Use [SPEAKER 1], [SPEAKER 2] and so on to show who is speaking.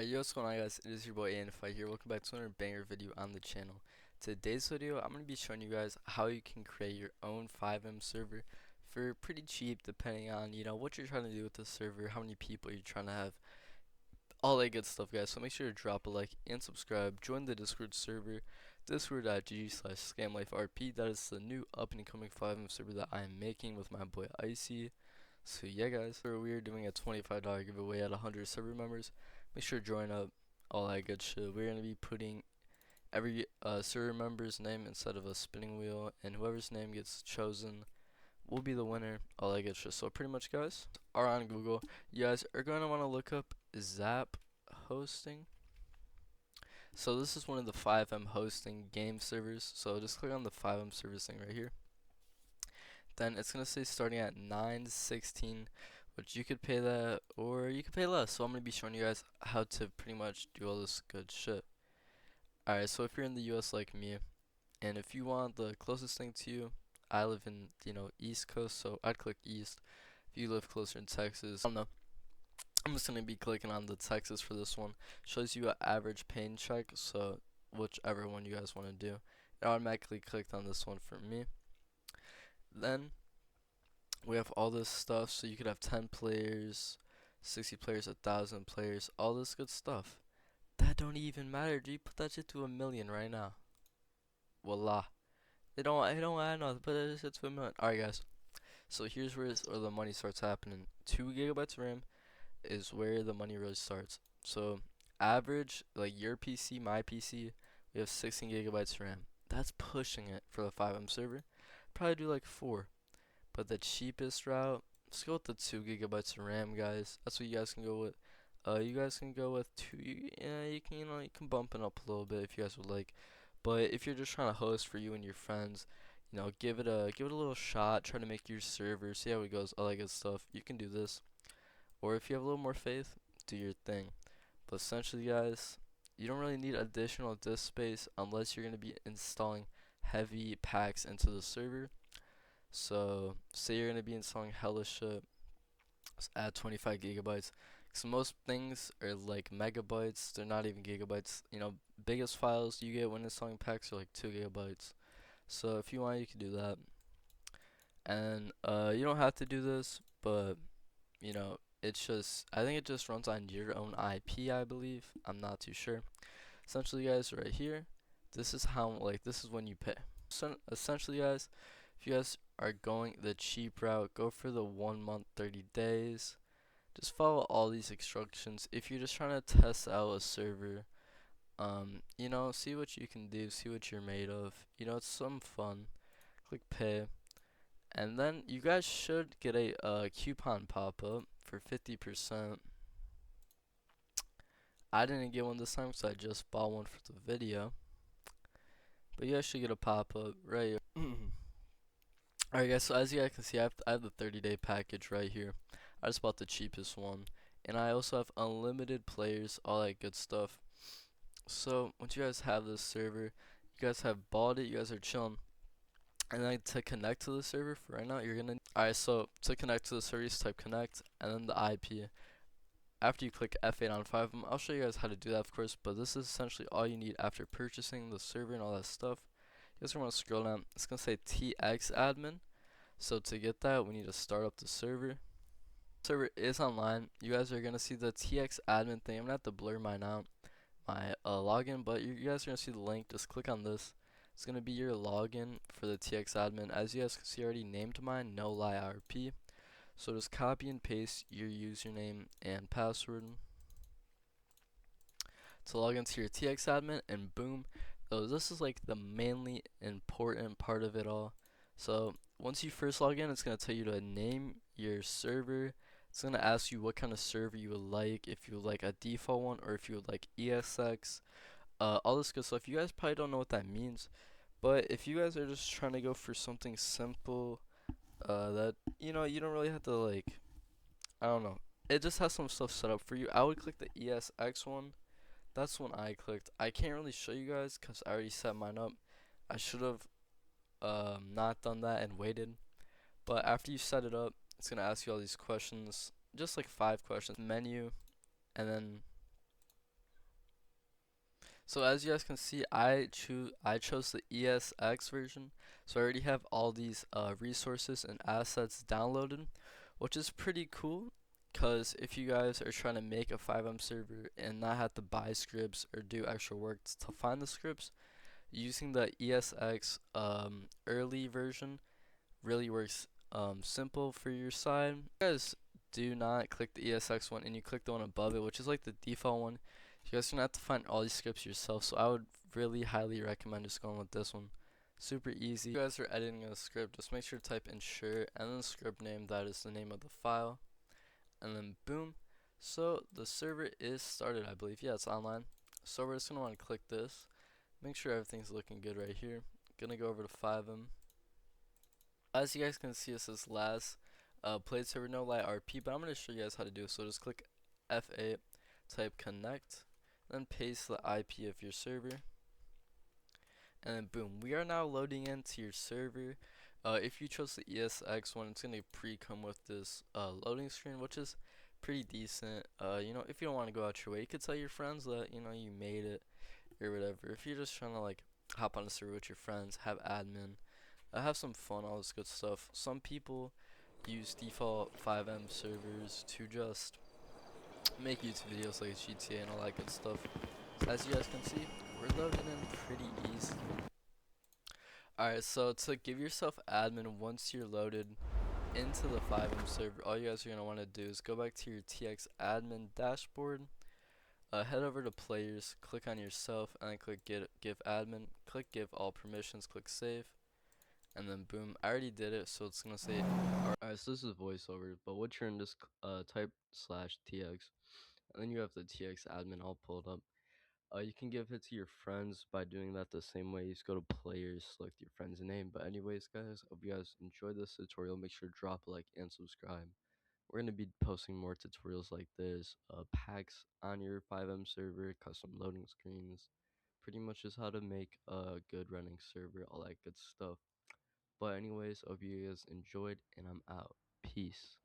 [SPEAKER 1] Alright, yo, what's going on, guys? It is your boy Five here. Welcome back to another banger video on the channel. Today's video, I'm going to be showing you guys how you can create your own FiveM server for pretty cheap, depending on, what you're trying to do with the server, how many people you're trying to have, all that good stuff, guys. So make sure to drop a like and subscribe. Join the Discord server, discord.gg/scamliferp. That is the new up and coming FiveM server that I am making with my boy Icy. So yeah, guys, we are doing a $25 giveaway at 100 server members. Make sure to join up, all that good shit. We're gonna be putting every server member's name instead of a spinning wheel, and whoever's name gets chosen will be the winner, all that good shit. So pretty much, guys, are on Google. You guys are going to want to look up Zap hosting. So this is one of the FiveM hosting game servers. So just click on the FiveM servers thing right here. Then it's gonna say starting at 9.16, which you could pay that or you could pay less. So I'm gonna be showing you guys how to pretty much do all this good shit. Alright, so if you're in the US like me, and if you want the closest thing to you, I live in, East Coast, so I'd click East. If you live closer in Texas, I don't know. I'm just gonna be clicking on the Texas for this one. Shows you an average pain check, so whichever one you guys want to do. It automatically clicked on this one for me. Then we have all this stuff, so you could have 10 players, 60 players, 1,000 players, all this good stuff. That don't even matter, dude. Put that shit to 1,000,000 right now. Voila. It don't add nothing. Put that shit to 1,000,000. Alright, guys. So here's where the money starts happening. 2 gigabytes RAM is where the money really starts. So average, like your PC, my PC, we have 16 gigabytes RAM. That's pushing it for the FiveM server. Probably do like 4. But the cheapest route, let's go with the 2 gigabytes of RAM, guys. That's what you guys can go with. You guys can go with 2. Yeah, you can, you can bump it up a little bit if you guys would like. But if you're just trying to host for you and your friends, give it a little shot. Try to make your server, see how it goes, all that good stuff. You can do this. Or if you have a little more faith, do your thing. But essentially, guys, you don't really need additional disk space unless you're gonna be installing heavy packs into the server. So say you're gonna be installing hella shit, add 25 gigabytes. So most things are like megabytes, they're not even gigabytes. Biggest files you get when installing packs are like 2 gigabytes. So if you want, you can do that. And you don't have to do this, but it's just, I think it just runs on your own IP, I believe. I'm not too sure. Essentially, guys, right here, this is this is when you pay. So essentially, guys, if you guys are going the cheap route, go for the 1 month, 30 days. Just follow all these instructions. If you're just trying to test out a server, see what you can do, see what you're made of. It's some fun. Click pay. And then you guys should get a coupon pop up for 50%. I didn't get one this time because I just bought one for the video. But you guys should get a pop up right here. Alright, guys, so as you guys can see, I have the 30-day package right here. I just bought the cheapest one. And I also have unlimited players, all that good stuff. So once you guys have this server, you guys have bought it, you guys are chilling. And then to connect to the server for right now, you're gonna. Alright, so to connect to the server, just type connect and then the IP. After you click F8 on FiveM, I'll show you guys how to do that, of course. But this is essentially all you need after purchasing the server and all that stuff. You guys want to scroll down. It's gonna say TX admin. So to get that, we need to start up the server. Server is online. You guys are gonna see the TX admin thing. I'm gonna have to blur mine out, my login, but you guys are gonna see the link. Just click on this. It's gonna be your login for the TX admin. As you guys can see, I already named mine No Lie RP. So just copy and paste your username and password to log into your TX admin, and boom. So this is like the mainly important part of it all. So once you first log in, it's gonna tell you to name your server. It's gonna ask you what kind of server you would like, if you would like a default one or if you would like ESX, all this good stuff. You guys probably don't know what that means, but if you guys are just trying to go for something simple, that you don't really have to I don't know. It just has some stuff set up for you. I would click the ESX one. That's one I clicked. I can't really show you guys because I already set mine up. I should have not done that and waited. But after you set it up, it's gonna ask you all these questions, just like 5 questions. Menu, and then So as you guys can see, I chose the ESX version. So I already have all these resources and assets downloaded, which is pretty cool. Cause if you guys are trying to make a FiveM server and not have to buy scripts or do extra work to find the scripts, using the ESX early version really works simple for your side. You guys do not click the ESX one and you click the one above it, which is like the default one. You guys are gonna have to find all these scripts yourself, so I would really highly recommend just going with this one. Super easy. If you guys are editing a script, just make sure to type ensure and then the script name, that is the name of the file, and then boom. So the server is started, I believe. Yeah, it's online. So we're just gonna want to click this. Make sure everything's looking good right here. Gonna go over to FiveM. As you guys can see, it says last played server no lie RP, but I'm going to show you guys how to do it. So just click F8, type connect, then paste the IP of your server, and then boom, we are now loading into your server. If you chose the ESX one, it's going to pre-come with this loading screen, which is pretty decent. You know, if you don't want to go out your way, you could tell your friends that, you know, you made it or whatever. If you're just trying to like hop on a server with your friends, have admin, have some fun, all this good stuff. Some people use default FiveM servers to just make YouTube videos like GTA and all that good stuff. So as you guys can see, we're loading in pretty easy. Alright, so to give yourself admin once you're loaded into the FiveM server, all you guys are going to want to do is go back to your TX admin dashboard, head over to players, click on yourself, and then click give admin, click give all permissions, click save, and then boom, I already did it, so it's gonna say alright, so this is voiceover, but once you're in this type /tx, and then you have the tx admin all pulled up. You can give it to your friends by doing that the same way. You just go to players, select your friend's name. But anyways guys, hope you guys enjoyed this tutorial. Make sure to drop a like and subscribe. We're gonna be posting more tutorials like this, packs on your FiveM server, custom loading screens, pretty much just how to make a good running server, all that good stuff. But anyways, hope you guys enjoyed, and I'm out. Peace.